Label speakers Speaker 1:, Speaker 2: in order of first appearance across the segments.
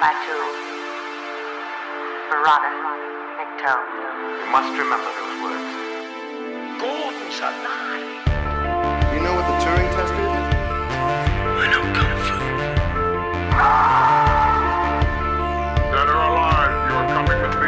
Speaker 1: Batu, Marana, Nikto.
Speaker 2: You must remember those words.
Speaker 3: Gordon's alive.
Speaker 2: You know what the Turing test is?
Speaker 3: I know Kung Fu.
Speaker 4: Dead or alive, you are coming with me.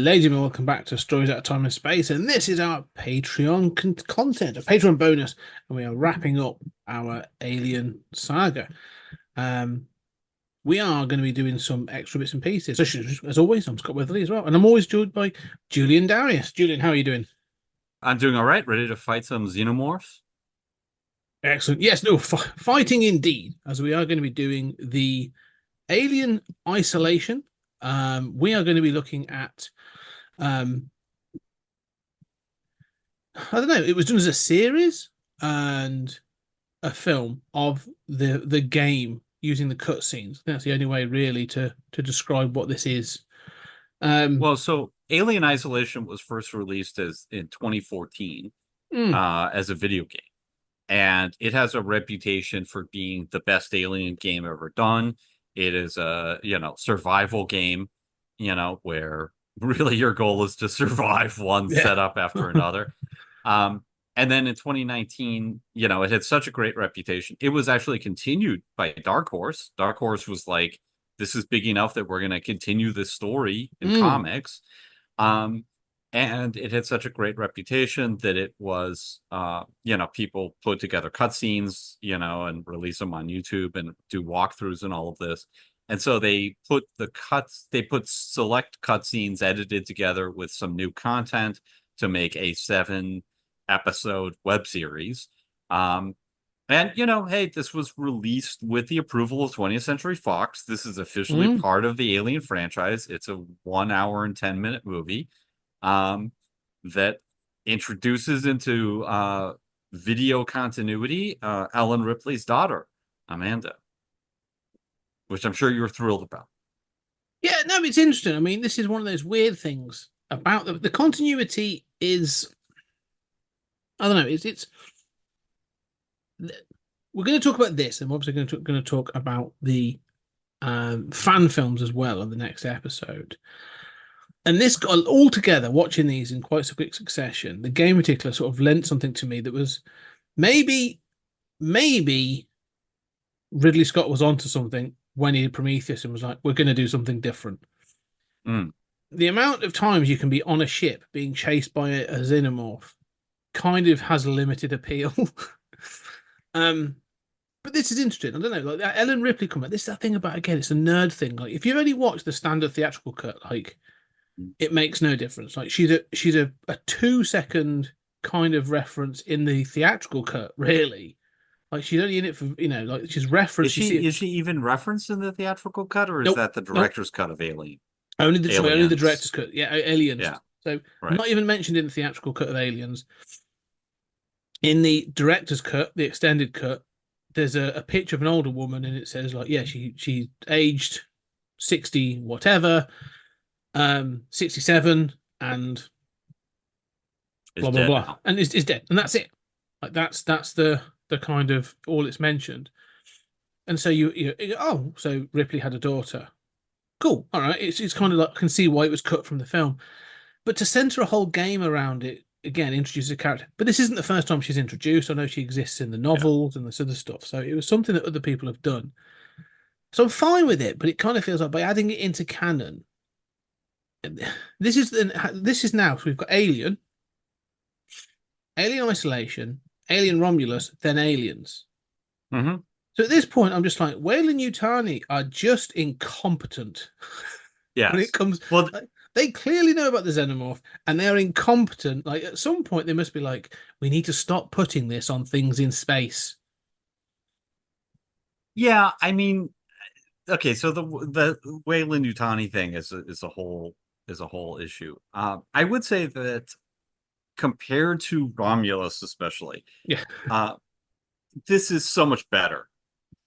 Speaker 5: Ladies and gentlemen, welcome back to Stories Out of Time and Space, and this is our Patreon content, a Patreon bonus, and we are wrapping up our Alien saga. We are going to be doing some extra bits and pieces. As always, I'm Scott Weatherly as well, and I'm always joined by Julian Darius. Julian, how are you doing?
Speaker 6: I'm doing all right. Ready to fight some xenomorphs?
Speaker 5: Excellent. Yes, no, fighting indeed, as we are going to be doing the Alien Isolation. We are going to be looking at I don't know, it was done as a series and a film of the game using the cutscenes. That's the only way really to describe what this is.
Speaker 6: Well, so Alien Isolation was first released in 2014 as a video game. And it has a reputation for being the best Alien game ever done. It is a, survival game, where really your goal is to survive one setup after another. And then in 2019, it had such a great reputation. It was actually continued by Dark Horse. Dark Horse was like, this is big enough that we're going to continue this story in comics. And it had such a great reputation that it was, people put together cutscenes, and release them on YouTube and do walkthroughs and all of this. And so they put select cutscenes edited together with some new content to make a 7-episode web series. And, hey, this was released with the approval of 20th Century Fox. This is officially part of the Alien franchise. It's a 1 hour and 10-minute movie that introduces into video continuity Ellen Ripley's daughter, Amanda, which I'm sure you're thrilled about.
Speaker 5: Yeah, no, it's interesting. I mean, this is one of those weird things about the continuity is, I don't know, it's we're going to talk about this, and we're obviously going to talk about the fan films as well on the next episode. And this got all together, watching these in quite a quick succession. The game in particular sort of lent something to me that was maybe Ridley Scott was onto something when he did Prometheus and was like, we're going to do something different. The amount of times you can be on a ship being chased by a xenomorph kind of has a limited appeal. But this is interesting. I don't know, like that Ellen Ripley comment. This is that thing about, again, it's a nerd thing. Like if you've only watched the standard theatrical cut, like it makes no difference. Like she's a 2-second kind of reference in the theatrical cut, really. Like she's only in it for, like she's referenced.
Speaker 6: Is she even referenced in the theatrical cut, or is that the director's cut of Alien?
Speaker 5: Only the director's cut. Yeah, Aliens.
Speaker 6: Yeah.
Speaker 5: So not even mentioned in the theatrical cut of Aliens. In the director's cut, the extended cut, there's a picture of an older woman, and it says like, she aged 60 whatever, 67, and blah blah blah, and is dead, and that's it. Like that's the kind of all it's mentioned. And so you so Ripley had a daughter. Cool, all right. It's kind of like, I can see why it was cut from the film, but to center a whole game around it, again, introduces a character. But this isn't the first time she's introduced. I know she exists in the novels and this other stuff. So it was something that other people have done. So I'm fine with it, but it kind of feels like by adding it into canon, this is now, so we've got Alien Isolation, Alien Romulus, then Aliens. So at this point, I'm just like, Weyland-Yutani are just incompetent.
Speaker 6: Yeah.
Speaker 5: When it comes, they clearly know about the xenomorph, and they're incompetent. Like at some point, they must be like, we need to stop putting this on things in space.
Speaker 6: Yeah, I mean, okay, so the Weyland-Yutani thing is a whole issue. I would say that compared to Romulus, especially,
Speaker 5: Yeah.
Speaker 6: This is so much better.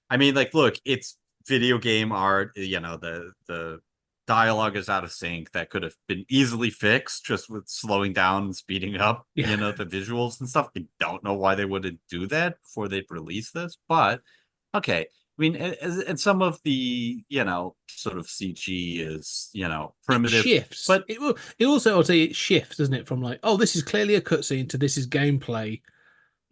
Speaker 6: I mean, like, look, it's video game art. You know, the dialogue is out of sync. That could have been easily fixed just with slowing down and speeding up.
Speaker 5: Yeah.
Speaker 6: You know, the visuals and stuff. I don't know why they wouldn't do that before they release this, but okay. I mean, and some of the, you know, sort of CG is, you know, primitive.
Speaker 5: It shifts,
Speaker 6: but
Speaker 5: it also, I'll say, it shifts, doesn't it? From like, oh, this is clearly a cutscene to this is gameplay,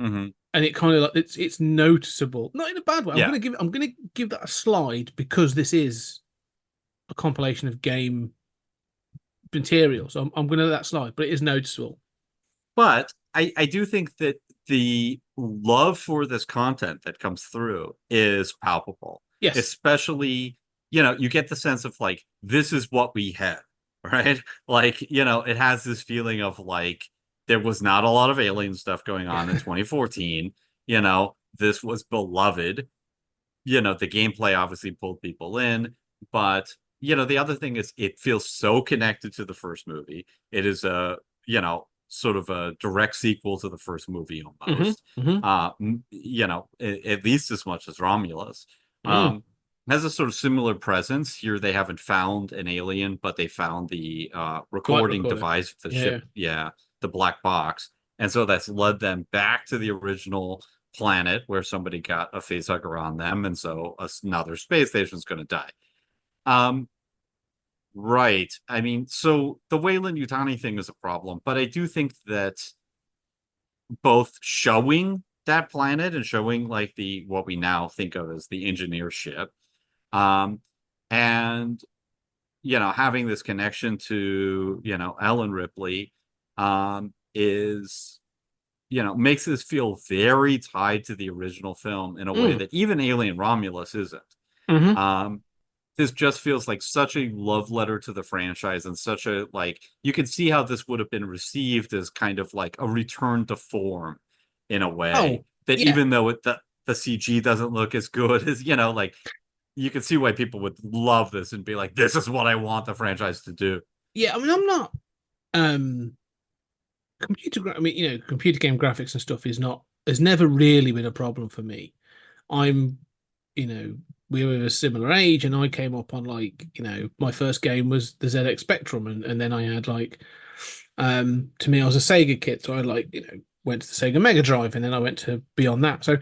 Speaker 6: mm-hmm.
Speaker 5: and it kind of like it's noticeable, not in a bad way.
Speaker 6: Yeah.
Speaker 5: I'm gonna give that a slide because this is a compilation of game material, so I'm gonna let that slide, but it is noticeable.
Speaker 6: But I do think that the love for this content that comes through is palpable.
Speaker 5: Yes.
Speaker 6: Especially, you know, you get the sense of like, this is what we had, right? Like, you know, it has this feeling of like, there was not a lot of alien stuff going on in 2014. You know, this was beloved. You know, the gameplay obviously pulled people in, but you know, the other thing is it feels so connected to the first movie. It is a, you know, sort of a direct sequel to the first movie almost. You know, at least as much as Romulus. Has a sort of similar presence. Here they haven't found an alien, but they found the recording device, the ship, the black box. And so that's led them back to the original planet where somebody got a facehugger on them, and so another space station's going to die. Right. I mean, so the Weyland-Yutani thing is a problem, but I do think that both showing that planet and showing like the what we now think of as the engineer ship, and you know, having this connection to, you know, Ellen Ripley, is, you know, makes this feel very tied to the original film in a way that even Alien Romulus isn't. This just feels like such a love letter to the franchise, and such a, like, you can see how this would have been received as kind of like a return to form in a way that even though the CG doesn't look as good as, you know, like, you can see why people would love this and be like, this is what I want the franchise to do.
Speaker 5: Yeah, I mean, I'm not I mean, you know, computer game graphics and stuff has never really been a problem for me. I'm, you know, we were of a similar age, and I came up on, like, you know, my first game was the ZX Spectrum, and then I had like, to me, I was a Sega kid, so I, like, you know, went to the Sega Mega Drive, and then I went to beyond that. So,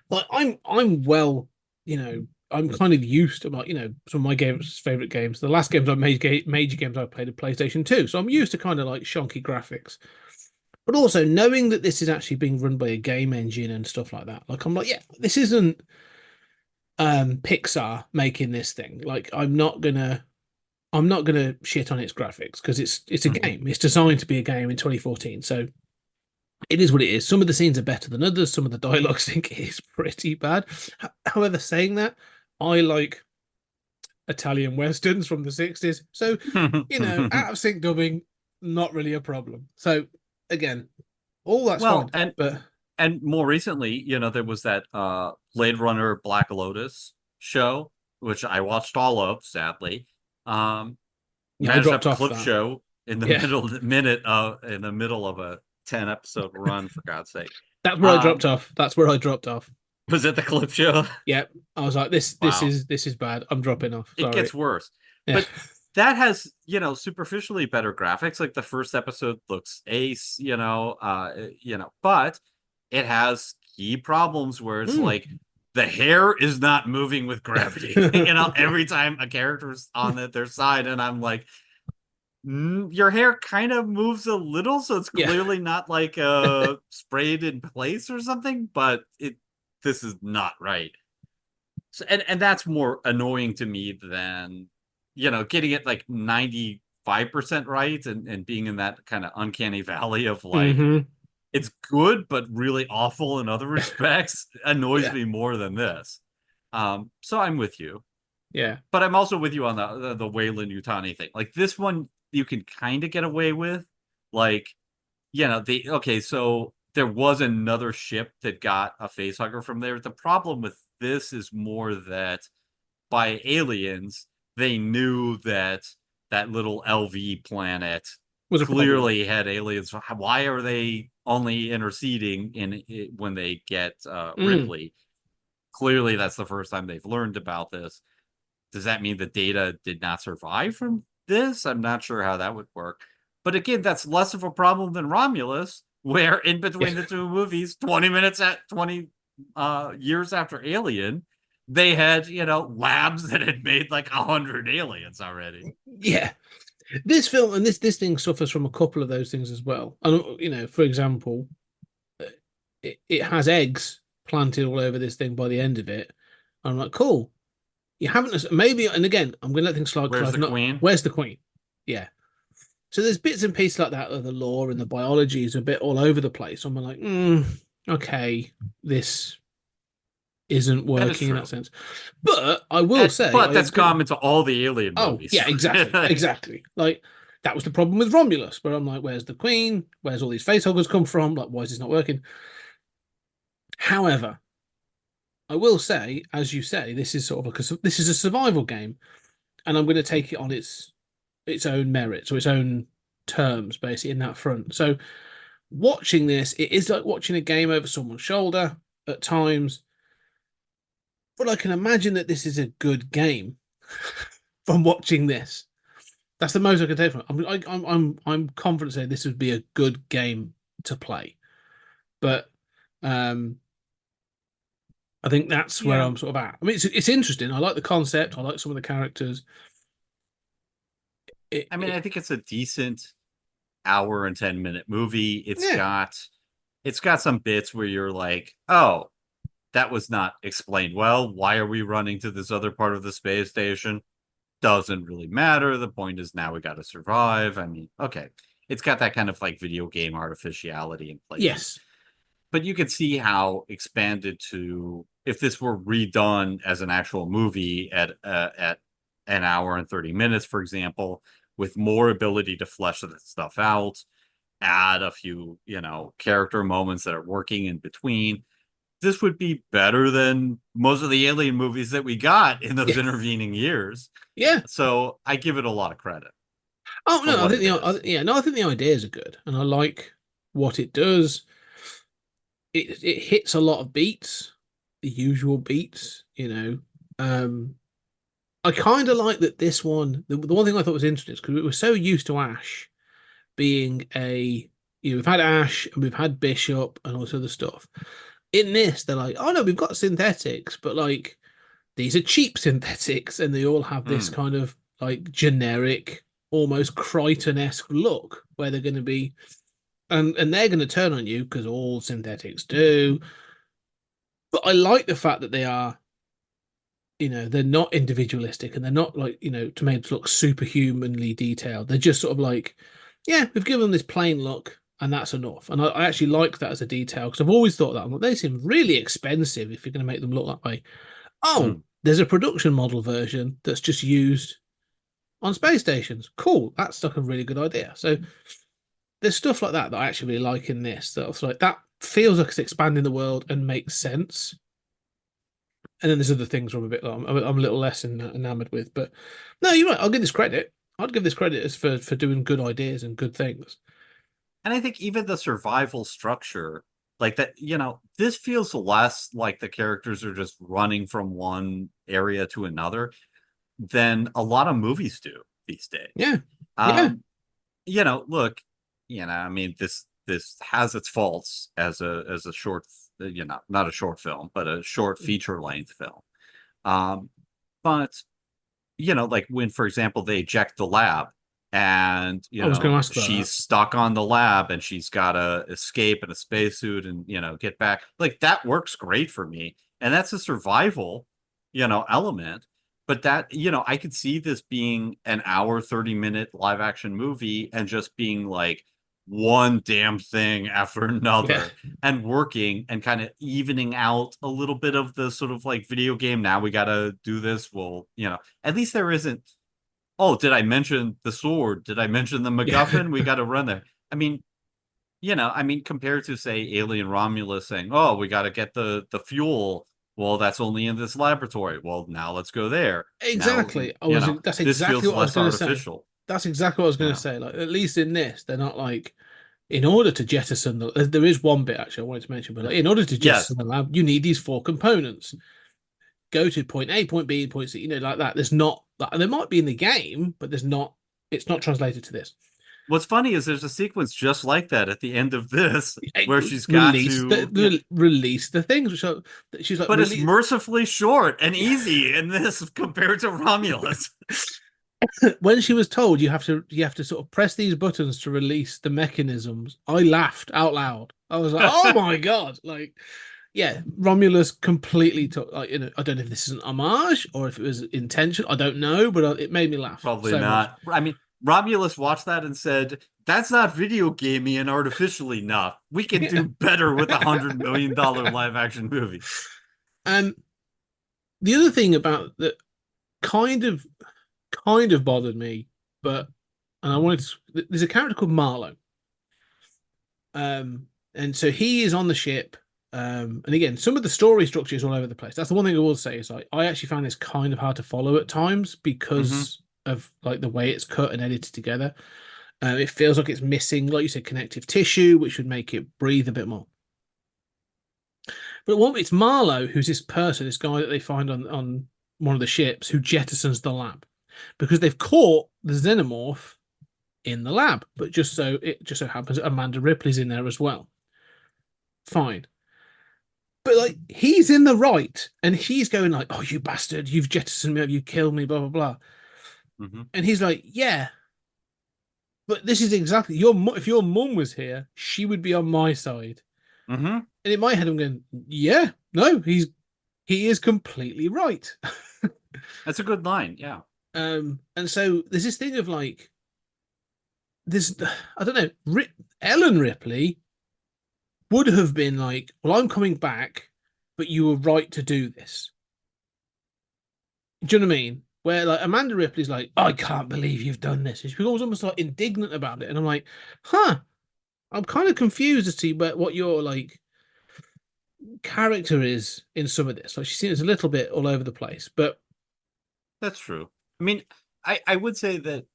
Speaker 5: like, I'm well, you know, I'm kind of used to, like, you know, some of my favorite games. The last games I made, major games I played at PlayStation 2, so I'm used to kind of like shonky graphics. But also knowing that this is actually being run by a game engine and stuff like that, like, I'm like, yeah, this isn't Pixar making this thing. Like, I'm not gonna shit on its graphics because it's a game. It's designed to be a game in 2014. So it is what it is. Some of the scenes are better than others. Some of the dialogue I think is pretty bad. However, saying that, I like Italian westerns from the 60s. So, you know, out of sync dubbing, not really a problem. So again, all that's fine.
Speaker 6: And more recently, you know, there was that Blade Runner Black Lotus show, which I watched all of, sadly.
Speaker 5: I dropped off
Speaker 6: clip
Speaker 5: that
Speaker 6: show in the middle of a 10 episode run, for God's sake.
Speaker 5: That's where I dropped off. That's where I dropped off.
Speaker 6: Was it the clip show?
Speaker 5: Yeah. I was like, this is bad. I'm dropping off. Sorry.
Speaker 6: It gets worse. Yeah. But that has, you know, superficially better graphics. Like, the first episode looks ace, you know, but it has key problems where it's like, the hair is not moving with gravity. You know, every time a character's on their side, and I'm like, your hair kind of moves a little, so it's clearly not like sprayed in place or something, but this is not right. So, and that's more annoying to me than, you know, getting it like 95% right and being in that kind of uncanny valley of like, it's good but really awful in other respects annoys me more than this. So I'm with you.
Speaker 5: Yeah.
Speaker 6: But I'm also with you on the Weyland-Yutani thing. Like, this one you can kind of get away with. Like, you know, so there was another ship that got a facehugger from there. The problem with this is more that by aliens, they knew that little LV planet
Speaker 5: Was a problem.
Speaker 6: clearly had aliens. Why are they only interceding when they get Ripley? Clearly, that's the first time they've learned about this. Does that mean the Data did not survive from this? I'm not sure how that would work. But again, that's less of a problem than Romulus, where in between the two movies, 20 years after Alien, they had, labs that had made like 100 aliens already.
Speaker 5: Yeah. This film and this thing suffers from a couple of those things as well. And for example, it has eggs planted all over this thing by the end of it. I'm like, cool. You haven't maybe, and again, I'm going to let things slide.
Speaker 6: Where's the Queen?
Speaker 5: Where's the Queen? Yeah. So there's bits and pieces like that of the lore and the biology is a bit all over the place. I'm like, okay, this isn't working in that sense. But I will say,
Speaker 6: but that's common to all the Alien movies.
Speaker 5: Oh, yeah, exactly. Like that was the problem with Romulus, where I'm like, where's the Queen? Where's all these facehuggers come from? Like, why is this not working? However, I will say, as you say, this is sort of this is a survival game, and I'm going to take it on its own merits or its own terms, basically in that front. So, watching this, it is like watching a game over someone's shoulder at times, but I can imagine that this is a good game from watching this. That's the most I can take from it. I'm confident saying this would be a good game to play, but I think that's where I'm sort of at. I mean, it's interesting. I like the concept. I like some of the characters.
Speaker 6: I think it's a decent hour and 10-minute movie. It's got some bits where you're like, oh, that was not explained well. Why are we running to this other part of the space station? Doesn't really matter. The point is now we got to survive. I mean, okay. It's got that kind of like video game artificiality in place.
Speaker 5: Yes.
Speaker 6: But you can see how expanded to, if this were redone as an actual movie at an hour and 30 minutes, for example, with more ability to flesh that stuff out, add a few, character moments that are working in between, this would be better than most of the Alien movies that we got in those intervening years.
Speaker 5: Yeah.
Speaker 6: So I give it a lot of credit.
Speaker 5: Oh no, I think the ideas are good, and I like what it does. It hits a lot of beats, the usual beats, I kind of like that this one. The one thing I thought was interesting is because we were so used to Ash being we've had Ash and we've had Bishop and all this other stuff. In this, they're like, oh no, we've got synthetics, but like these are cheap synthetics, and they all have this kind of like generic, almost Crichton-esque look where they're going to be, and they're going to turn on you because all synthetics do. But I like the fact that they are, they're not individualistic and they're not like, to make it look superhumanly detailed. They're just sort of like, yeah, we've given them this plain look and that's enough. And I actually like that as a detail because I've always thought that. I'm like, they seem really expensive if you're going to make them look that way. Oh, there's a production model version that's just used on space stations. Cool. That's like a really good idea. So there's stuff like that I actually really like in this. That's like, that feels like it's expanding the world and makes sense. And then there's other things I'm a little less enamored with. But no, you're right. I'll give this credit. I'd give this credit as for doing good ideas and good things.
Speaker 6: And I think even the survival structure, like that, this feels less like the characters are just running from one area to another than a lot of movies do these days.
Speaker 5: Yeah.
Speaker 6: Look, this has its faults as a short, not a short film, but a short feature length film. But like when, for example, they eject the lab and she's stuck on the lab and she's got to escape in a spacesuit and get back, like that works great for me, and that's a survival element. But that I could see this being an hour 30-minute live action movie and just being like one damn thing after another and working and kind of evening out a little bit of the sort of like video game. Now we got to do this. Well, at least there isn't, oh, did I mention the sword? Did I mention the MacGuffin? We got to run there. I mean, compared to say Alien Romulus saying, oh, we got to get the fuel. Well, that's only in this laboratory. Well, now let's go there.
Speaker 5: Exactly.
Speaker 6: Now,
Speaker 5: that's exactly what I was going to say. That's exactly what I was going to
Speaker 6: Yeah.
Speaker 5: say. Like, at least in this, they're not like, in order to jettison the. There is one bit actually I wanted to mention, but like, in order to
Speaker 6: Yes.
Speaker 5: jettison the lab, you need these 4 components. Go to point A, point B, point C. You know, like that. There's not. Like, there might be in the game, but there's not. It's not translated to this.
Speaker 6: What's funny is there's a sequence just like that at the end of this where she's got
Speaker 5: Release
Speaker 6: to
Speaker 5: release the things. So she's like,
Speaker 6: but it's
Speaker 5: release.
Speaker 6: mercifully short and easy in this compared to Romulus.
Speaker 5: When she was told you have to sort of press these buttons to release the mechanisms, I laughed out loud. I was like, oh my god, like, yeah, Romulus completely took, like, you know, I don't know if this is an homage or if it was intentional, I don't know, but it made me laugh.
Speaker 6: Probably
Speaker 5: so
Speaker 6: not.
Speaker 5: much.
Speaker 6: I mean, Romulus watched that and said, "That's not video gamey and artificial enough. We can do better with $100 million live action movie."
Speaker 5: And the other thing about that kind of bothered me, but and I wanted to, there's a character called Marlowe. And so he is on the ship. And again, some of the story structure is all over the place. That's the one thing I will say is like I actually found this kind of hard to follow at times because of like the way it's cut and edited together. It feels like it's missing, like you said, connective tissue, which would make it breathe a bit more. But it's Marlowe, who's this person, this guy that they find on one of the ships, who jettisons the lab because they've caught the xenomorph in the lab. But just so happens that Amanda Ripley's in there as well. Fine. But like he's in the right, and he's going like, "Oh, you bastard! You've jettisoned me, you killed me, blah blah blah." And he's like, "Yeah, but this is exactly your. If your mum was here, she would be on my side." And in my head, I'm going, "Yeah, no, he is completely right."
Speaker 6: That's a good line, yeah.
Speaker 5: And so there's this thing of like, I don't know, Ellen Ripley would have been like, well, I'm coming back, but you were right to do this. Do you know what I mean? Where like Amanda Ripley's like, I can't believe you've done this. She becomes almost like indignant about it. And I'm like, I'm kind of confused as to what your like character is in some of this. Like she seems a little bit all over the place, but
Speaker 6: that's true. I mean, I would say that,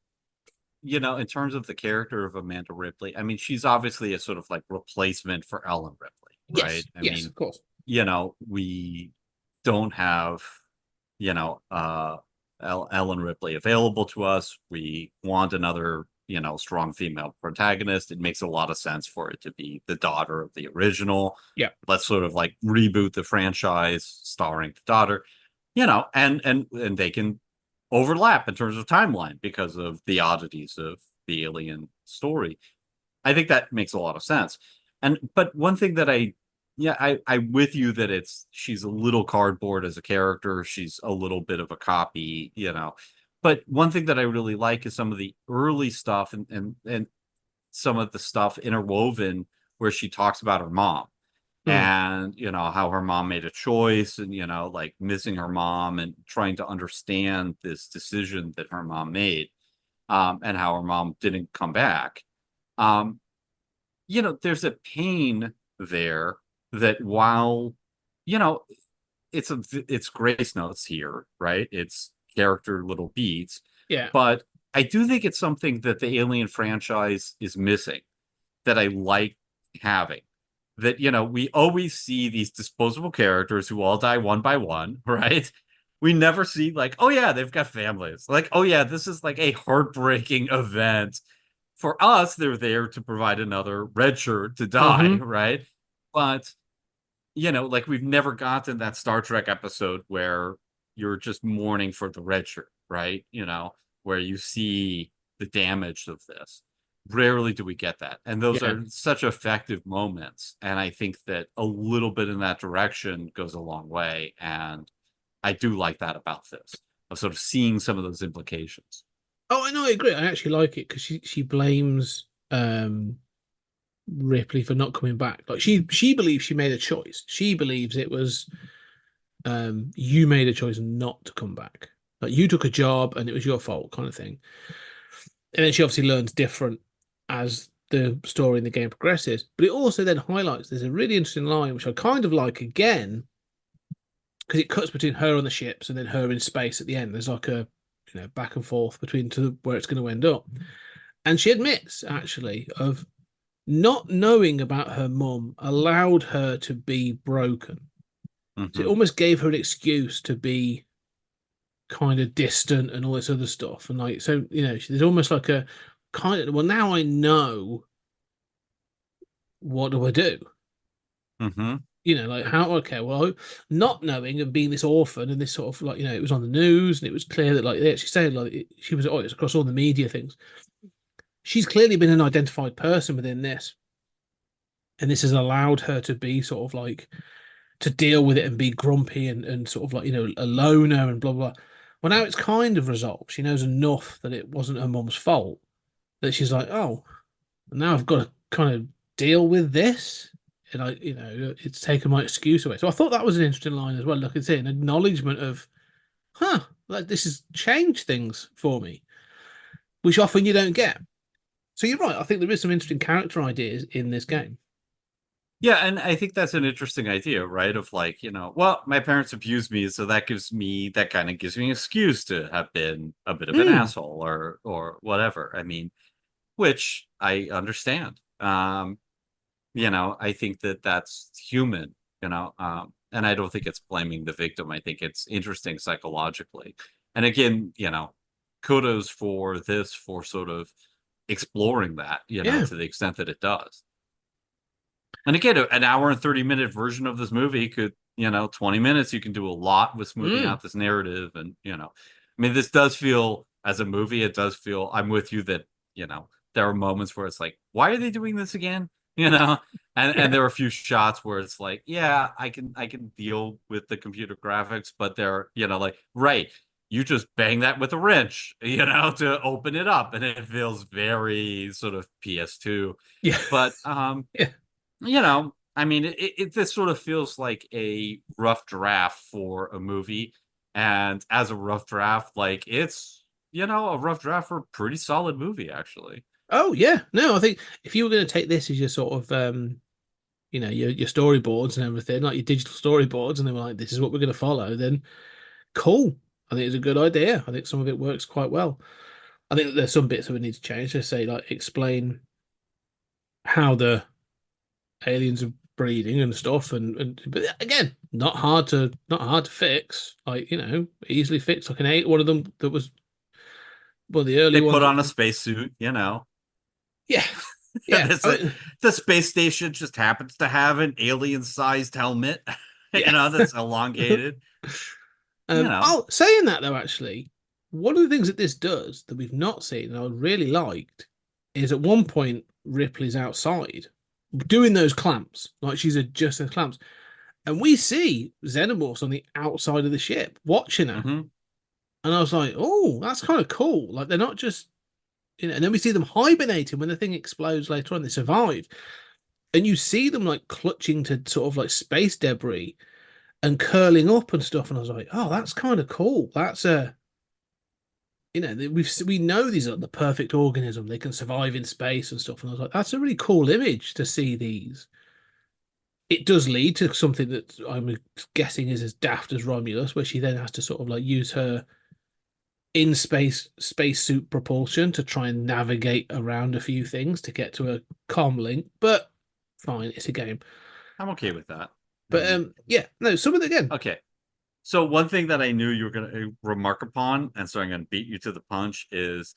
Speaker 6: you know, in terms of the character of Amanda Ripley, I mean, she's obviously a sort of like replacement for Ellen Ripley, right?
Speaker 5: Yes, yes, of course.
Speaker 6: You know, we don't have, you know, Ellen Ripley available to us. We want another, you know, strong female protagonist. It makes a lot of sense for it to be the daughter of the original.
Speaker 5: Yeah.
Speaker 6: Let's sort of like reboot the franchise starring the daughter, you know, and they can overlap in terms of timeline because of the oddities of the Alien story. I think that makes a lot of sense. But one thing that I'm with you that she's a little cardboard as a character. She's a little bit of a copy, you know. But one thing that I really like is some of the early stuff and some of the stuff interwoven where she talks about her mom. And, you know, how her mom made a choice and, you know, like missing her mom and trying to understand this decision that her mom made, and how her mom didn't come back. You know, there's a pain there that while, you know, it's grace notes here, right? It's character little beats.
Speaker 5: Yeah.
Speaker 6: But I do think it's something that the Alien franchise is missing that I like having. That, you know, we always see these disposable characters who all die one by one, right? We never see like, oh yeah, they've got families. Like, oh yeah, this is like a heartbreaking event. For us, they're there to provide another red shirt to die, right? But, you know, like we've never gotten that Star Trek episode where you're just mourning for the red shirt, right? You know, where you see the damage of this. Rarely do we get that. And those are such effective moments. And I think that a little bit in that direction goes a long way. And I do like that about this, of sort of seeing some of those implications.
Speaker 5: Oh, I know, I agree. I actually like it because she blames Ripley for not coming back. Like she believes she made a choice. She believes it was you made a choice not to come back. Like you took a job and it was your fault, kind of thing. And then she obviously learns different as the story in the game progresses. But it also then highlights there's a really interesting line which I kind of like again, because it cuts between her on the ships and then her in space at the end. There's like a back and forth between to where it's going to end up. And she admits actually of not knowing about her mum allowed her to be broken. So it almost gave her an excuse to be kind of distant and all this other stuff. And like, so, there's almost like a kind of, well, now I know, what do I do? Like how, okay, well, not knowing and being this orphan and this sort of like, it was on the news and it was clear that like they actually said like she was, it's across all the media things. She's clearly been an identified person within this. And this has allowed her to be sort of like, to deal with it and be grumpy and sort of like, a loner and blah, blah. Well, now it's kind of resolved. She knows enough that it wasn't her mum's fault that she's like, oh, now I've got to kind of deal with this. And it's taken my excuse away. So I thought that was an interesting line as well. Look, it's an acknowledgement of, like this has changed things for me, which often you don't get. So you're right. I think there is some interesting character ideas in this game.
Speaker 6: Yeah, and I think that's an interesting idea, right? Of like, well, my parents abused me, so that kind of gives me an excuse to have been a bit of an asshole or whatever. I mean, which I understand. I think that's human, and I don't think it's blaming the victim. I think it's interesting psychologically. And again, kudos for sort of exploring that, to the extent that it does. And again, an hour and 30-minute version of this movie could, 20 minutes, you can do a lot with smoothing out this narrative. And, I mean, this does feel, as a movie, it does feel, I'm with you that, there are moments where it's like, why are they doing this again? And there are a few shots where it's like, yeah, I can deal with the computer graphics, but they're, like, right, you just bang that with a wrench, to open it up. And it feels very sort of PS2.
Speaker 5: Yeah.
Speaker 6: But,
Speaker 5: yeah.
Speaker 6: I mean, this sort of feels like a rough draft for a movie. And as a rough draft, like it's, a rough draft for a pretty solid movie, actually.
Speaker 5: Oh, yeah. No, I think if you were going to take this as your sort of, your storyboards and everything, like your digital storyboards, and they were like, this is what we're going to follow, then cool. I think it's a good idea. I think some of it works quite well. I think there's some bits that we need to change. Let's say, like, explain how the aliens are breeding and stuff, but again, not hard to fix. Like, easily fix. Like one of them that was the early
Speaker 6: they
Speaker 5: ones.
Speaker 6: Put on a spacesuit,
Speaker 5: Yeah.
Speaker 6: Yeah. The space station just happens to have an alien-sized helmet, that's elongated.
Speaker 5: Oh, saying that though, actually, one of the things that this does that we've not seen and I really liked is at one point Ripley's outside doing those clamps, like she's adjusting clamps, and we see xenomorphs on the outside of the ship watching her. And I was like, oh, that's kind of cool. Like they're not just, and then we see them hibernating when the thing explodes later on. They survive, and you see them like clutching to sort of like space debris and curling up and stuff. And I was like, oh, that's kind of cool. That's we know these are the perfect organism. They can survive in space and stuff. And I was like, that's a really cool image to see these. It does lead to something that I'm guessing is as daft as Romulus, where she then has to sort of like use her in spacesuit propulsion to try and navigate around a few things to get to a comm link. But fine, it's a game.
Speaker 6: I'm okay with that.
Speaker 5: But yeah, no, some of it again.
Speaker 6: Okay. So one thing that I knew you were going to remark upon, and so I'm going to beat you to the punch, is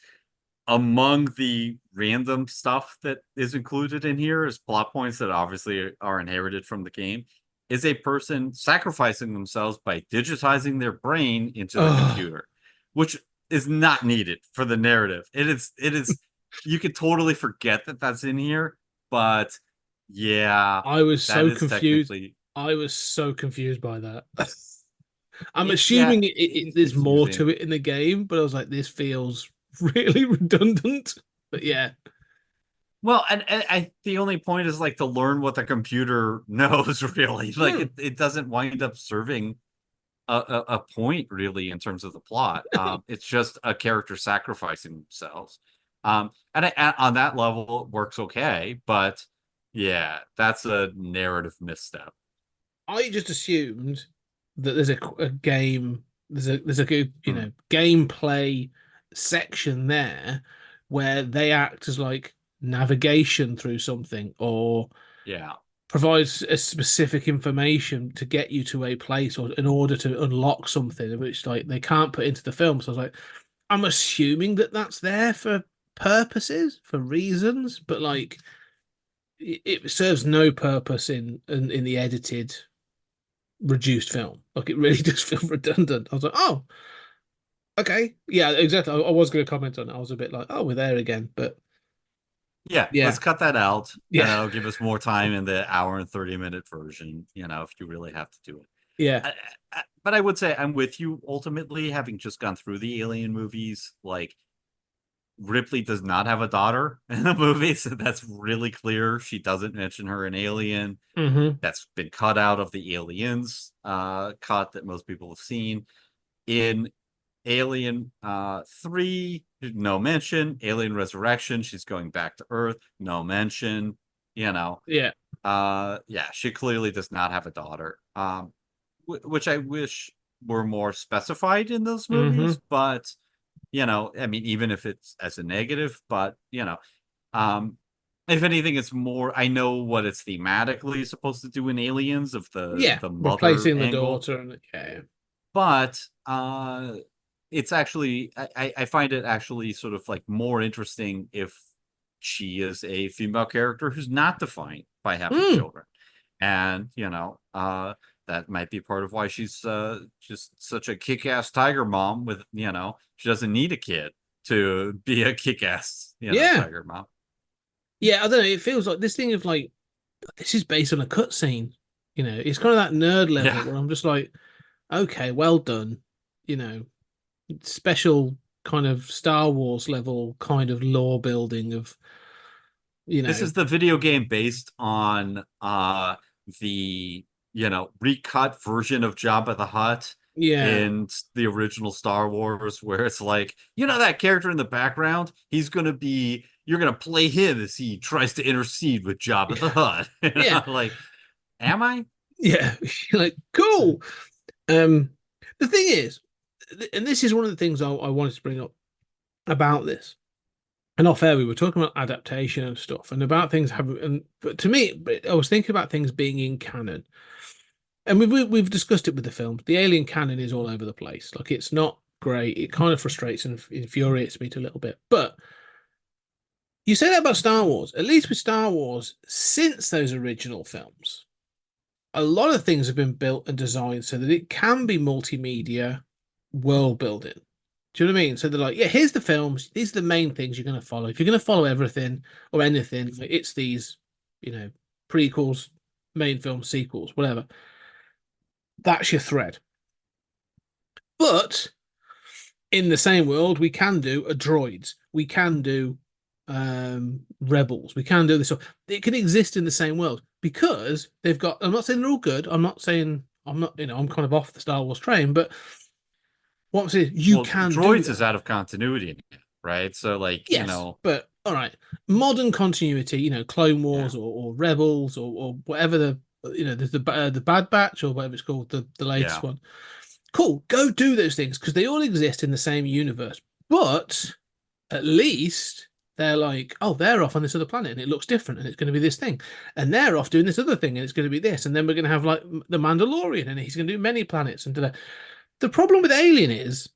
Speaker 6: among the random stuff that is included in here is plot points that obviously are inherited from the game, is a person sacrificing themselves by digitizing their brain into the computer, which is not needed for the narrative. It is, you could totally forget that that's in here, but yeah.
Speaker 5: I was so confused. I was so confused by that. I'm assuming there's more to it in the game, but I was like, this feels really redundant. But yeah.
Speaker 6: Well, and the only point is like to learn what the computer knows, really. Like it doesn't wind up serving a point really in terms of the plot. It's just a character sacrificing themselves. And on that level, it works okay. But yeah, that's a narrative misstep.
Speaker 5: I just assumed that there's a game There's a good, gameplay section there where they act as like navigation through something, or provides a specific information to get you to a place, or in order to unlock something, which like they can't put into the film. So I was like, I'm assuming that that's there for purposes, for reasons, but like it serves no purpose in the edited reduced film. Like it really does feel redundant. I was like, oh, okay, yeah, exactly. I was going to comment on it. I was a bit like, oh, we're there again, but
Speaker 6: yeah, let's cut that out.
Speaker 5: Yeah,
Speaker 6: and that'll give us more time in the hour and 30-minute version. If you really have to do it.
Speaker 5: Yeah,
Speaker 6: but I would say I'm with you ultimately, having just gone through the Alien movies. Like, Ripley does not have a daughter in the movie, so that's really clear. She doesn't mention her in Alien. That's been cut out of the Aliens cut that most people have seen. In Alien 3, no mention. Alien Resurrection, she's going back to Earth, no mention.
Speaker 5: Yeah.
Speaker 6: She clearly does not have a daughter. Which I wish were more specified in those movies, but I mean, even if it's as a negative, but if anything, it's more. I know what it's thematically supposed to do in Aliens, of the mother
Speaker 5: replacing the
Speaker 6: angle.
Speaker 5: daughter, and
Speaker 6: But it's actually I find it actually sort of like more interesting if she is a female character who's not defined by having children, and that might be part of why she's just such a kick-ass tiger mom. With she doesn't need a kid to be a kick-ass tiger mom.
Speaker 5: Yeah, I don't know. It feels like this thing of like, this is based on a cutscene. It's kind of that nerd level where I'm just like, okay, well done. Special kind of Star Wars level kind of lore building of,
Speaker 6: This is the video game based on the recut version of Jabba the Hutt in the original Star Wars, where it's like, that character in the background, you're gonna play him as he tries to intercede with Jabba the Hutt. Like, am I?
Speaker 5: Yeah. Like, cool. The thing is, and this is one of the things I wanted to bring up about this. And off air, we were talking about adaptation and stuff, and about things having. But to me, I was thinking about things being in canon, and we've discussed it with the films. The Alien canon is all over the place. Like, it's not great. It kind of frustrates and infuriates me a little bit. But you say that about Star Wars. At least with Star Wars, since those original films, a lot of things have been built and designed so that it can be multimedia world building. Do you know what I mean? So they're like, yeah, here's the films. These are the main things you're going to follow. If you're going to follow everything or anything, it's these, prequels, main film, sequels, whatever. That's your thread. But in the same world, we can do a droids. We can do rebels. We can do this. It can exist in the same world because they've got. I'm not saying they're all good. I'm not saying I'm not. I'm kind of off the Star Wars train, but. What I'm saying, can
Speaker 6: droids is out of continuity, right? So like,
Speaker 5: yes, but all right, modern continuity, Clone Wars or Rebels or whatever the Bad Batch or whatever it's called, the latest one. Cool, go do those things because they all exist in the same universe. But at least they're like, oh, they're off on this other planet and it looks different and it's going to be this thing, and they're off doing this other thing and it's going to be this, and then we're going to have like the Mandalorian and he's going to do many planets and The problem with Alien is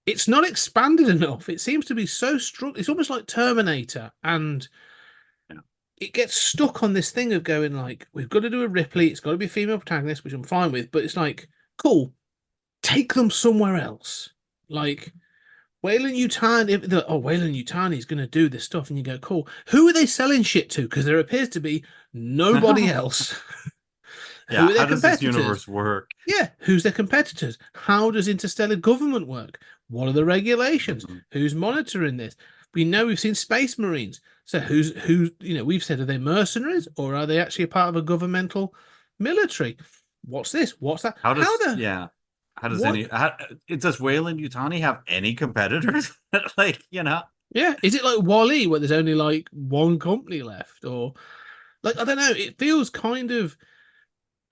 Speaker 5: it's not expanded enough. It seems to be so strong. It's almost like Terminator, and it gets stuck on this thing of going like, we've got to do a Ripley. It's got to be a female protagonist, which I'm fine with. But it's like, cool, take them somewhere else. Like Weyland-Yutani. Weyland-Yutani is going to do this stuff, and you go, cool. Who are they selling shit to? Because there appears to be nobody else.
Speaker 6: Yeah, how does this universe work?
Speaker 5: Yeah, who's their competitors? How does interstellar government work? What are the regulations? Who's monitoring this? We know we've seen Space Marines. So who's we've said, are they mercenaries or are they actually a part of a governmental military? What's this? What's that?
Speaker 6: Does Weyland-Yutani have any competitors?
Speaker 5: Yeah, is it like Wall-E where there's only like one company left, or like, I don't know, it feels kind of.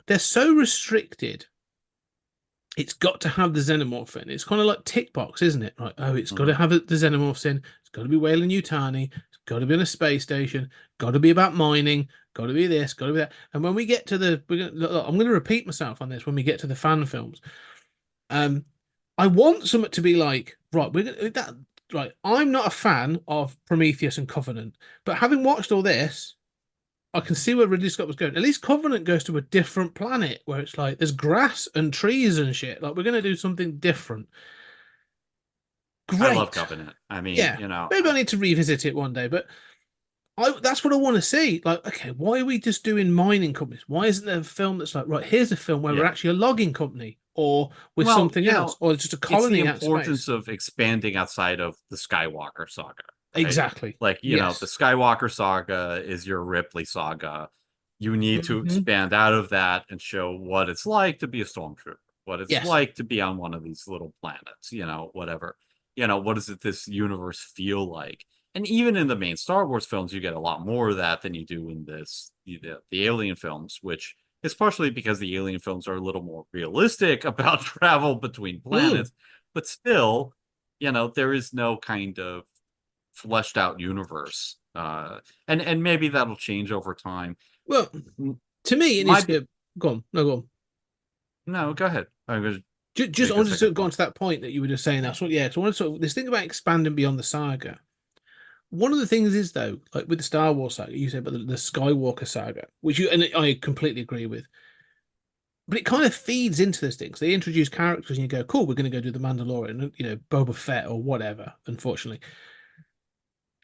Speaker 5: They're so restricted it's got to have the xenomorph in. It's kind of like tick box, isn't it? Right? Oh, it's got to
Speaker 6: Mm-hmm.
Speaker 5: have the xenomorphs in. It's got to be Weyland-Yutani. It's got to be on a space station. Got to be about mining. Got to be this. Got to be that. And when we get to look, I'm going to repeat myself on this when we get to the fan films. I want something to be like, right, we're gonna that right. I'm not a fan of Prometheus and Covenant, but having watched all this, I can see where Ridley Scott was going. At least Covenant goes to a different planet where it's like there's grass and trees and shit. Like we're gonna do something different. Great.
Speaker 6: I love Covenant. I mean,
Speaker 5: Yeah,
Speaker 6: you know,
Speaker 5: maybe I need to revisit it one day, but that's what I want to see. Like, okay, why are we just doing mining companies? Why isn't there a film that's like, right, here's a film where we're actually a logging company or with
Speaker 6: well,
Speaker 5: something
Speaker 6: you
Speaker 5: else,
Speaker 6: know,
Speaker 5: or just a colony
Speaker 6: it's
Speaker 5: out
Speaker 6: the
Speaker 5: in
Speaker 6: importance
Speaker 5: space?
Speaker 6: of expanding outside of the Skywalker saga. Right?
Speaker 5: Exactly.
Speaker 6: Like, you know,
Speaker 5: Yes.
Speaker 6: the Skywalker saga is your Ripley saga. You need to
Speaker 5: Mhm.
Speaker 6: expand out of that and show what it's like to be a stormtrooper, what it's
Speaker 5: Yes.
Speaker 6: like to be on one of these little planets, you know, whatever. You know, what does this universe feel like? And even in the main Star Wars films, you get a lot more of that than you do in the Alien films, which is partially because the Alien films are a little more realistic about travel between planets, but still, you know, there is no kind of fleshed out universe. And maybe that'll change over time.
Speaker 5: Well, to me, it needs
Speaker 6: My
Speaker 5: to go on. No, go on.
Speaker 6: No, go ahead. I'm going to
Speaker 5: Just
Speaker 6: make
Speaker 5: I
Speaker 6: a
Speaker 5: wanted to sort
Speaker 6: second
Speaker 5: of go on
Speaker 6: point.
Speaker 5: to that point that you were just saying. That's what, yeah. So I want to sort of this thing about expanding beyond the saga. One of the things is though, like with the Star Wars saga, you said about the Skywalker saga, which you and I completely agree with. But it kind of feeds into this thing. So they introduce characters, and you go, "Cool, we're going to go do the Mandalorian, you know, Boba Fett or whatever." Unfortunately,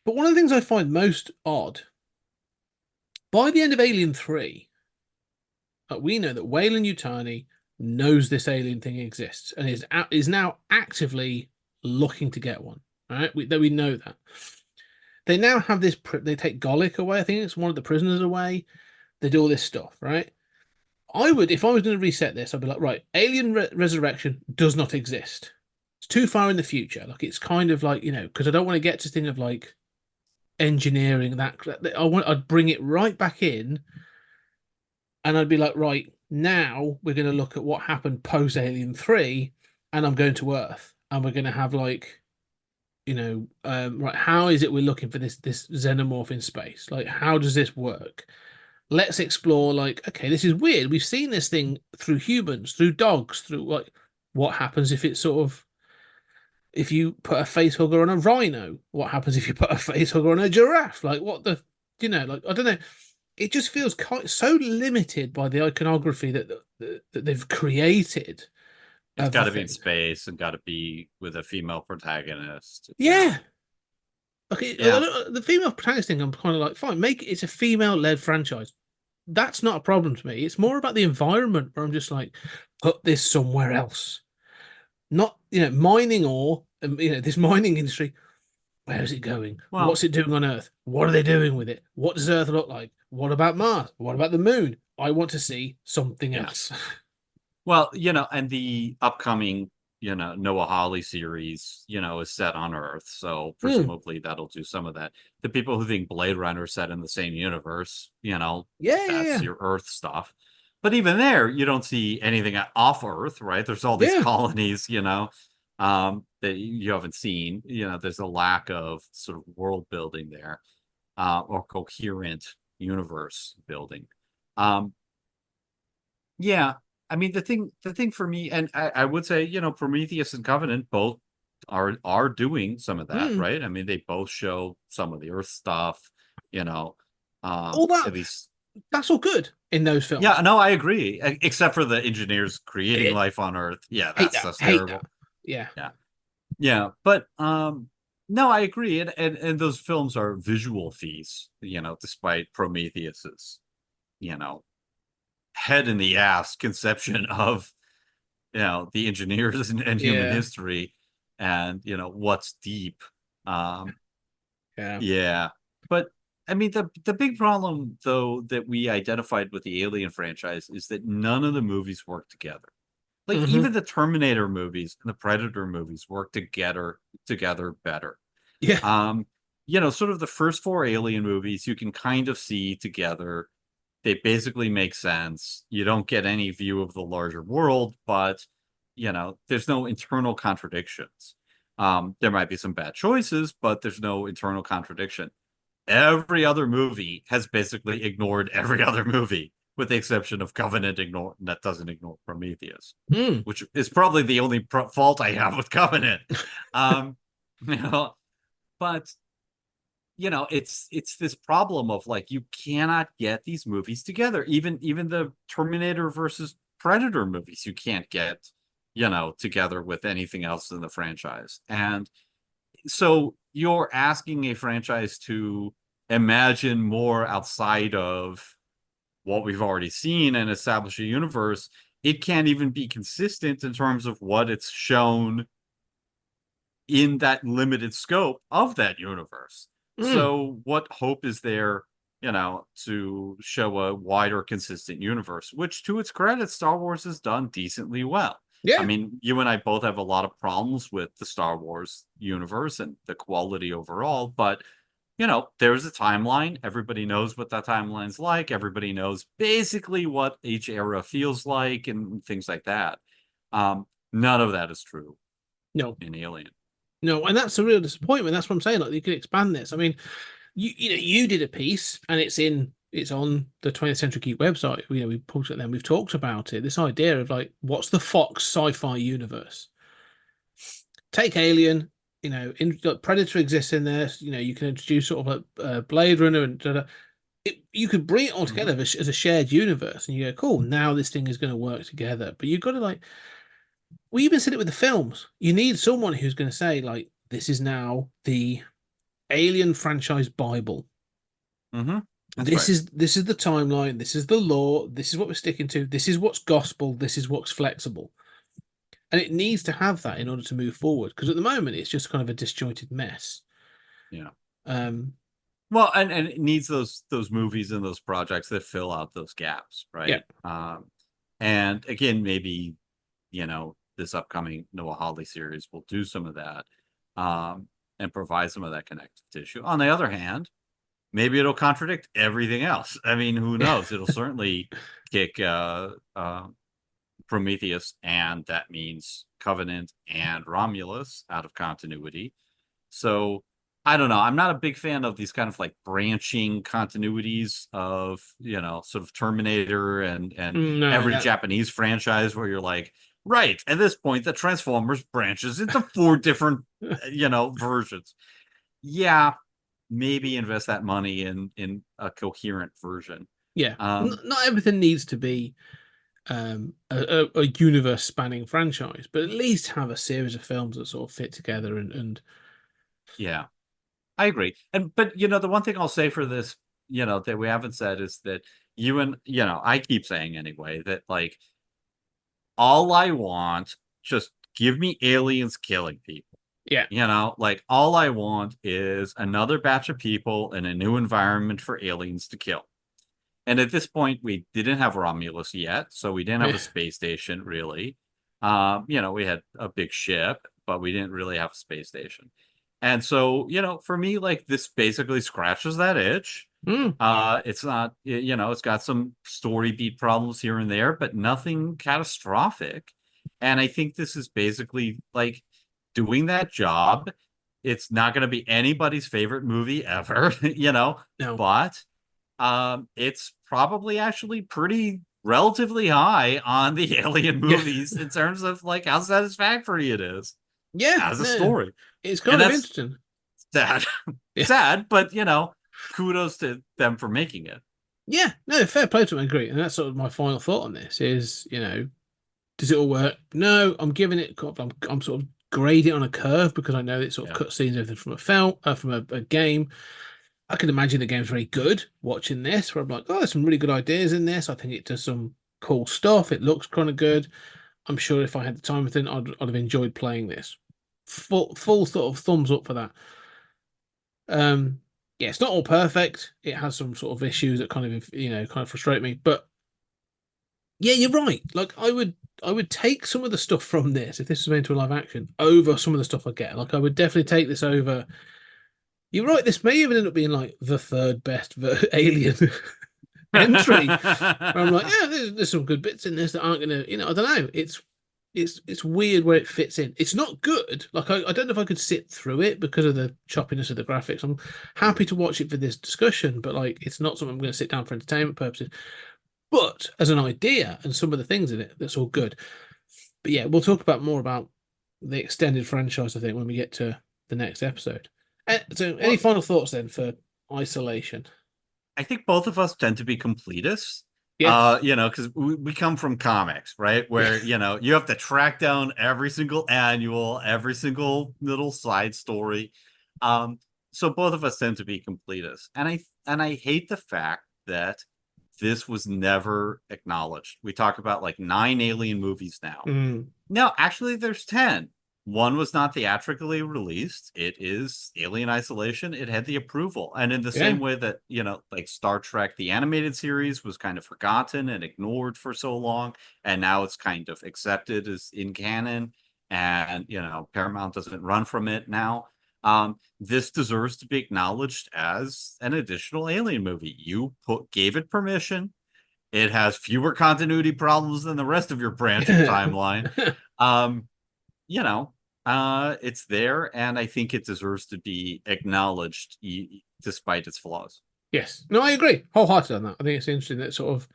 Speaker 5: but one of the things I find most odd by the end of Alien 3, we know that Weyland-Yutani knows this alien thing exists and is now actively looking to get one. All right, we know that. They now have this. They take Golic away. I think it's one of the prisoners away. They do all this stuff, right? I would, if I was going to reset this, I'd be like, right, alien resurrection does not exist. It's too far in the future. Like it's kind of like, you know, because I don't want to get to thing of like engineering that. I'd bring it right back in, and I'd be like, right, now we're going to look at what happened post Alien 3, and I'm going to Earth, and we're going to have like, you know, right, how is it we're looking for this xenomorph in space? Like, how does this work? Let's explore, like, okay, this is weird. We've seen this thing through humans, through dogs, through like what happens if it's sort of if you put a face hugger on a rhino? What happens if you put a face hugger on a giraffe? Like what the you know, like I don't know. It just feels so limited by the iconography that they've created
Speaker 6: It's
Speaker 5: of
Speaker 6: got
Speaker 5: the
Speaker 6: to be in
Speaker 5: thing.
Speaker 6: space and got to be with a female protagonist. You know.
Speaker 5: Yeah. Okay,
Speaker 6: Yeah.
Speaker 5: the female protagonist thing, I'm kind of like, fine, make it's a female-led franchise. That's not a problem to me. It's more about the environment where I'm just like, put this somewhere else. Not, you know, mining ore, you know, this mining industry. Where is it going?
Speaker 6: Well,
Speaker 5: What's it doing on Earth? What are they doing with it? What does Earth look like? What about Mars? What about the moon? I want to see something
Speaker 6: yeah.
Speaker 5: else.
Speaker 6: Well, you know, and the upcoming, you know, Noah Hawley series, you know, is set on Earth, so presumably that'll do some of that. The people who think Blade Runner is set in the same universe, you know,
Speaker 5: Yeah, yeah,
Speaker 6: that's
Speaker 5: yeah.
Speaker 6: your Earth stuff. But even there, you don't see anything off Earth, right? There's all these
Speaker 5: Yeah.
Speaker 6: colonies, you know, that you haven't seen. You know, there's a lack of sort of world building there, or coherent universe building. Um, yeah, I mean the thing for me, and I would say, you know, Prometheus and Covenant both are doing some of that,
Speaker 5: Mm.
Speaker 6: right? I mean, they both show some of the Earth stuff, you know,
Speaker 5: All that
Speaker 6: at least.
Speaker 5: that's all good in those
Speaker 6: Yeah,
Speaker 5: films.
Speaker 6: no, I agree. Except for the engineers creating
Speaker 5: It,
Speaker 6: life on Earth. Yeah,
Speaker 5: hate
Speaker 6: that's
Speaker 5: that.
Speaker 6: that's
Speaker 5: Hate that.
Speaker 6: terrible.
Speaker 5: Yeah.
Speaker 6: Yeah, yeah, but no, I agree, and those films are visual feasts, you know, despite Prometheus's, you know, head in the ass conception of, you know, the engineers and human
Speaker 5: Yeah.
Speaker 6: history, and you know what's deep. um
Speaker 5: Yeah.
Speaker 6: yeah, but I mean the big problem though that we identified with the Alien franchise is that none of the movies work together. Like
Speaker 5: Hmm.
Speaker 6: even the Terminator movies and the Predator movies work together better.
Speaker 5: Yeah.
Speaker 6: um you know, sort of the first four Alien movies you can kind of see together. They basically make sense. You don't get any view of the larger world, but there's no internal contradictions. There might be some bad choices, but there's no internal contradiction. Every other movie has basically ignored every other movie, with the exception of Covenant that doesn't ignore Prometheus, which is probably the only fault I have with Covenant. You know, but it's this problem of like, you cannot get these movies together. Even the Terminator versus Predator movies, you can't get, together with anything else in the franchise. And so you're asking a franchise to imagine more outside of what we've already seen and establish a universe. It can't even be consistent in terms of what it's shown in that limited scope of that universe. So what hope is there, to show a wider, consistent universe, which, to its credit, Star Wars has done decently well.
Speaker 5: Yeah.
Speaker 6: I mean, you and I both have a lot of problems with the Star Wars universe and the quality overall, but there's a timeline. Everybody knows what that timeline's like. Everybody knows basically what each era feels like and things like that. None of that is true.
Speaker 5: No.
Speaker 6: In Alien.
Speaker 5: No, and that's a real disappointment. That's what I'm saying. Like, you could expand this. I mean, you did a piece, and it's on the 20th Century Geek website. We pulled it, then we've talked about it. This idea of like, what's the Fox sci-fi universe? Take Alien. Predator exists in there. You can introduce sort of a Blade Runner, and you could bring it all together as a shared universe, and you go, cool. Now this thing is going to work together. But you've got to like. We even said it with the films. You need someone who's going to say, like, this is now the Alien franchise Bible. This is the timeline. This is the law. This is what we're sticking to. This is what's gospel. This is what's flexible. And it needs to have that in order to move forward. Because at the moment, it's just kind of a disjointed mess.
Speaker 6: Yeah. Well, and it needs those movies and those projects that fill out those gaps, right?
Speaker 5: Yeah.
Speaker 6: And again, maybe, this upcoming Noah Hawley series will do some of that, and provide some of that connective tissue. On the other hand, maybe it'll contradict everything else. I mean, who knows? It'll certainly kick Prometheus, and that means Covenant and Romulus out of continuity. So I don't know. I'm not a big fan of these kind of like branching continuities of, sort of Terminator and every Japanese franchise where you're like, right, at this point, the Transformers branches into 4 different, versions. Yeah, maybe invest that money in a coherent version.
Speaker 5: Yeah, not everything needs to be a universe-spanning franchise, but at least have a series of films that sort of fit together and.
Speaker 6: Yeah, I agree. But the one thing I'll say for this, that we haven't said is that I keep saying anyway, that like, all I want, just give me aliens killing people.
Speaker 5: Yeah.
Speaker 6: Like, all I want is another batch of people in a new environment for aliens to kill. And at this point, we didn't have Romulus yet, so we didn't have a space station, really. We had a big ship, but we didn't really have a space station. And so, for me, like, this basically scratches that itch. It's not, it's got some story beat problems here and there, but nothing catastrophic. And I think this is basically like doing that job. It's not going to be anybody's favorite movie ever,
Speaker 5: No.
Speaker 6: But it's probably actually pretty relatively high on the Alien movies in terms of like how satisfactory it is.
Speaker 5: Yeah,
Speaker 6: as a story.
Speaker 5: It's kind of interesting.
Speaker 6: Sad, sad, but kudos to them for making it.
Speaker 5: Yeah, no, fair play to them. I agree, and that's sort of my final thought on this. Is does it all work? No, I'm giving it. I'm sort of grading it on a curve because I know it sort of cuts scenes everything from a film, from a game. I can imagine the game's very good watching this, where I'm like, oh, there's some really good ideas in this. I think it does some cool stuff. It looks kind of good. I'm sure if I had the time within, I'd have enjoyed playing this. Full sort of thumbs up for that. Yeah, it's not all perfect. It has some sort of issues that kind of frustrate me. But yeah, you're right. Like, I would take some of the stuff from this, if this was made into a live action, over some of the stuff I get. Like, I would definitely take this over. You're right. This may even end up being like the 3rd best Alien entry. Where I'm like, yeah, there's some good bits in this that aren't gonna, I don't know. It's it's weird where it fits in. It's not good. Like I don't know if I could sit through it because of the choppiness of the graphics. I'm happy to watch it for this discussion, but like it's not something I'm going to sit down for entertainment purposes. But as an idea and some of the things in it, that's all good. But yeah, we'll talk about more about the extended franchise, I think, when we get to the next episode. So, any final thoughts then for Isolation?
Speaker 6: I think both of us tend to be completists.
Speaker 5: Yeah.
Speaker 6: Because we come from comics, right? Where, you have to track down every single annual, every single little side story. So both of us tend to be completists. And I hate the fact that this was never acknowledged. We talk about like 9 Alien movies now. No, actually there's 10. One was not theatrically released. It is Alien Isolation. It had the approval. And in the same way that, like Star Trek, the animated series was kind of forgotten and ignored for so long. And now it's kind of accepted as in canon. And, Paramount doesn't run from it now. This deserves to be acknowledged as an additional Alien movie. You gave it permission. It has fewer continuity problems than the rest of your branching timeline. It's there, and I think it deserves to be acknowledged despite its flaws.
Speaker 5: Yes. No, I agree wholeheartedly on that. I think it's interesting that sort of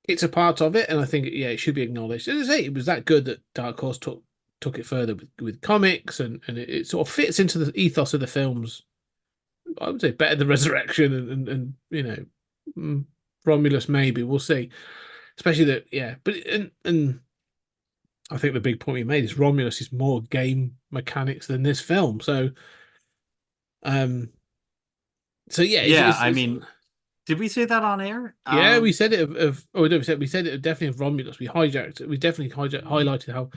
Speaker 5: it's a part of it, and I think it should be acknowledged. As I say, it was that good that Dark Horse took it further with comics, and it sort of fits into the ethos of the films. I would say better than Resurrection and Romulus, maybe. We'll see. Especially that, but and I think the big point we made is Romulus is more game mechanics than this film. So,
Speaker 6: I mean, did we say that on air?
Speaker 5: Yeah, we said it we said it definitely of Romulus. We hijacked it. We definitely highlighted how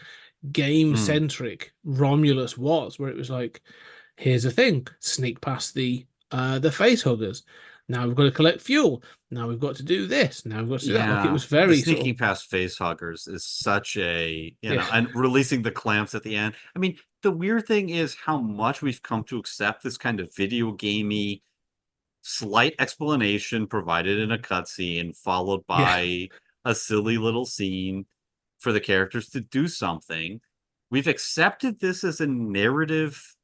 Speaker 5: game-centric Romulus was, where it was like, here's the thing, sneak past the face huggers. Now we've got to collect fuel. Now we've got to do this. Now we've got to do that. Like it was very
Speaker 6: sneaking past face huggers is such a and releasing the clamps at the end. I mean, the weird thing is how much we've come to accept this kind of video gamey slight explanation provided in a cutscene, followed by a silly little scene for the characters to do something. We've accepted this as a narrative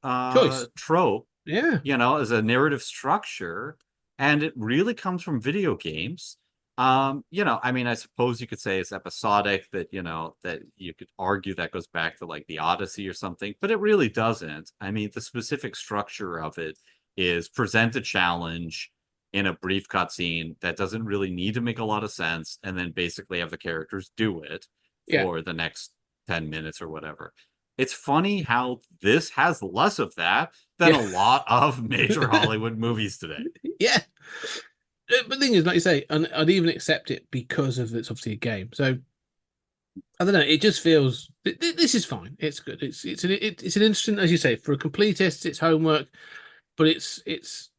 Speaker 6: trope.
Speaker 5: Yeah.
Speaker 6: As a narrative structure. And it really comes from video games. I mean, I suppose you could say it's episodic, that you could argue that goes back to like the Odyssey or something, but it really doesn't. I mean, the specific structure of it is present a challenge in a brief cutscene that doesn't really need to make a lot of sense, and then basically have the characters do it for the next 10 minutes or whatever. It's funny how this has less of that than a lot of major Hollywood movies today.
Speaker 5: Yeah. But the thing is, like you say, and I'd even accept it because of it's obviously a game. So I don't know. It just feels this is fine. It's good. It's an interesting, as you say, for a completist, it's homework, but it's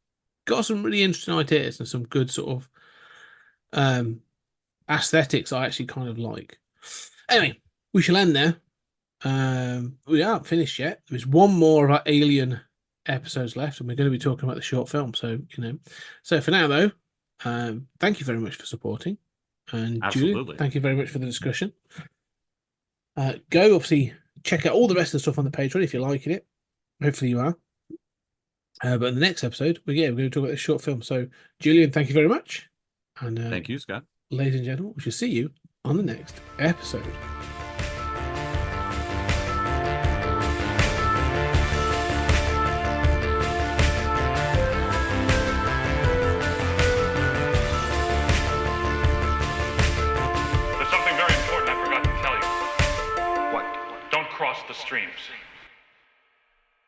Speaker 5: got some really interesting ideas and some good sort of aesthetics I actually kind of like. Anyway, we shall end there. We aren't finished yet. There's one more of our Alien episodes left, and we're going to be talking about the short film. So so for now though, thank you very much for supporting, and Julian, thank you very much for the discussion. Go obviously check out all the rest of the stuff on the Patreon if you're liking it. Hopefully you are. But in the next episode, we're going to talk about this short film. So Julian, thank you very much, and
Speaker 6: thank you, Scott.
Speaker 5: Ladies and gentlemen, we shall see you on the next episode.
Speaker 4: Cross the streams.